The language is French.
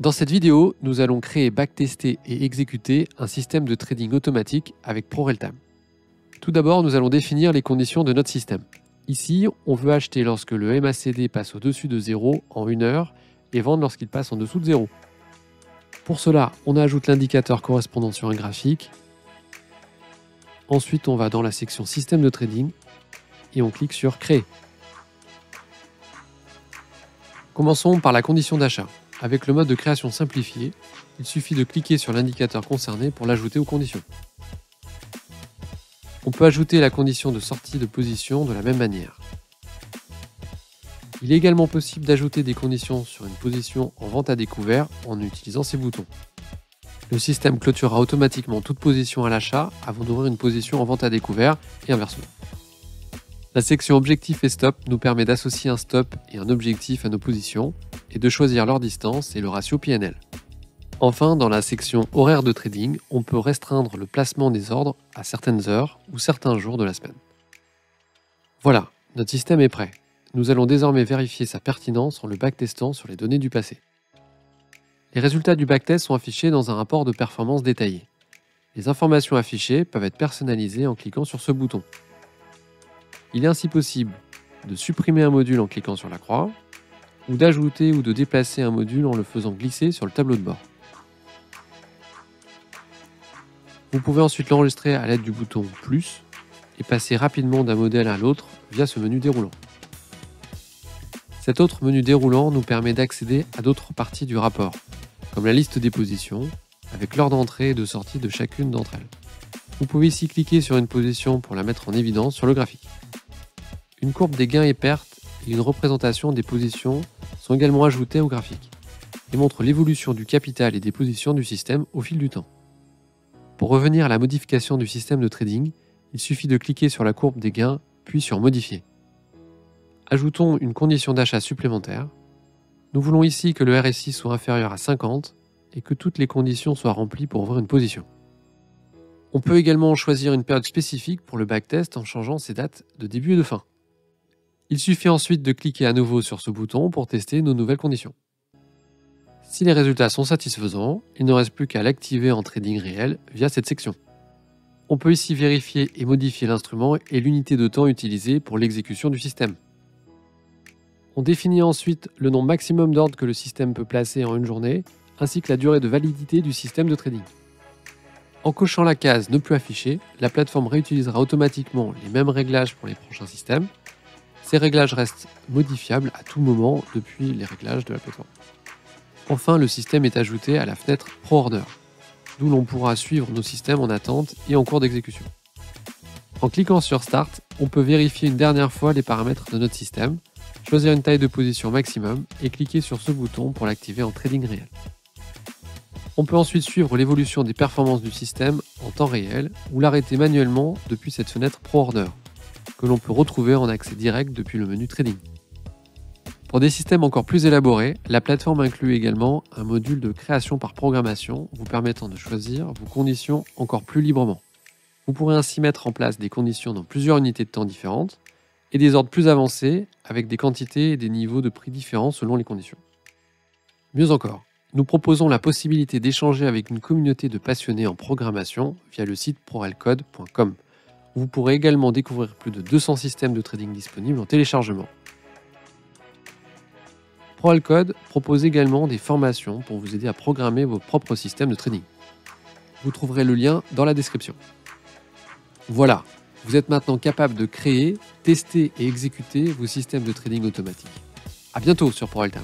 Dans cette vidéo, nous allons créer, backtester et exécuter un système de trading automatique avec ProRealTime. Tout d'abord, nous allons définir les conditions de notre système. Ici, on veut acheter lorsque le MACD passe au-dessus de 0 en 1 heure et vendre lorsqu'il passe en dessous de 0. Pour cela, on ajoute l'indicateur correspondant sur un graphique. Ensuite, on va dans la section Système de trading et on clique sur Créer. Commençons par la condition d'achat. Avec le mode de création simplifié, il suffit de cliquer sur l'indicateur concerné pour l'ajouter aux conditions. On peut ajouter la condition de sortie de position de la même manière. Il est également possible d'ajouter des conditions sur une position en vente à découvert en utilisant ces boutons. Le système clôturera automatiquement toute position à l'achat avant d'ouvrir une position en vente à découvert et inversement. La section Objectif et Stop nous permet d'associer un stop et un objectif à nos positions et de choisir leur distance et le ratio PNL. Enfin, dans la section Horaire de trading, on peut restreindre le placement des ordres à certaines heures ou certains jours de la semaine. Voilà, notre système est prêt. Nous allons désormais vérifier sa pertinence en le backtestant sur les données du passé. Les résultats du backtest sont affichés dans un rapport de performance détaillé. Les informations affichées peuvent être personnalisées en cliquant sur ce bouton. Il est ainsi possible de supprimer un module en cliquant sur la croix, ou d'ajouter ou de déplacer un module en le faisant glisser sur le tableau de bord. Vous pouvez ensuite l'enregistrer à l'aide du bouton « Plus » et passer rapidement d'un modèle à l'autre via ce menu déroulant. Cet autre menu déroulant nous permet d'accéder à d'autres parties du rapport, comme la liste des positions, avec l'heure d'entrée et de sortie de chacune d'entre elles. Vous pouvez ici cliquer sur une position pour la mettre en évidence sur le graphique. Une courbe des gains et pertes et une représentation des positions sont également ajoutées au graphique et montrent l'évolution du capital et des positions du système au fil du temps. Pour revenir à la modification du système de trading, il suffit de cliquer sur la courbe des gains puis sur Modifier. Ajoutons une condition d'achat supplémentaire. Nous voulons ici que le RSI soit inférieur à 50 et que toutes les conditions soient remplies pour ouvrir une position. On peut également choisir une période spécifique pour le backtest en changeant ses dates de début et de fin. Il suffit ensuite de cliquer à nouveau sur ce bouton pour tester nos nouvelles conditions. Si les résultats sont satisfaisants, il ne reste plus qu'à l'activer en trading réel via cette section. On peut ici vérifier et modifier l'instrument et l'unité de temps utilisée pour l'exécution du système. On définit ensuite le nombre maximum d'ordres que le système peut placer en une journée, ainsi que la durée de validité du système de trading. En cochant la case « Ne plus afficher », la plateforme réutilisera automatiquement les mêmes réglages pour les prochains systèmes. Ces réglages restent modifiables à tout moment depuis les réglages de la plateforme. Enfin, le système est ajouté à la fenêtre ProOrder, d'où l'on pourra suivre nos systèmes en attente et en cours d'exécution. En cliquant sur Start, on peut vérifier une dernière fois les paramètres de notre système, choisir une taille de position maximum et cliquer sur ce bouton pour l'activer en trading réel. On peut ensuite suivre l'évolution des performances du système en temps réel ou l'arrêter manuellement depuis cette fenêtre ProOrder, que l'on peut retrouver en accès direct depuis le menu Trading. Pour des systèmes encore plus élaborés, la plateforme inclut également un module de création par programmation vous permettant de choisir vos conditions encore plus librement. Vous pourrez ainsi mettre en place des conditions dans plusieurs unités de temps différentes et des ordres plus avancés avec des quantités et des niveaux de prix différents selon les conditions. Mieux encore, nous proposons la possibilité d'échanger avec une communauté de passionnés en programmation via le site prorealcode.com. Vous pourrez également découvrir plus de 200 systèmes de trading disponibles en téléchargement. ProRealCode propose également des formations pour vous aider à programmer vos propres systèmes de trading. Vous trouverez le lien dans la description. Voilà, vous êtes maintenant capable de créer, tester et exécuter vos systèmes de trading automatique. À bientôt sur ProRealTime.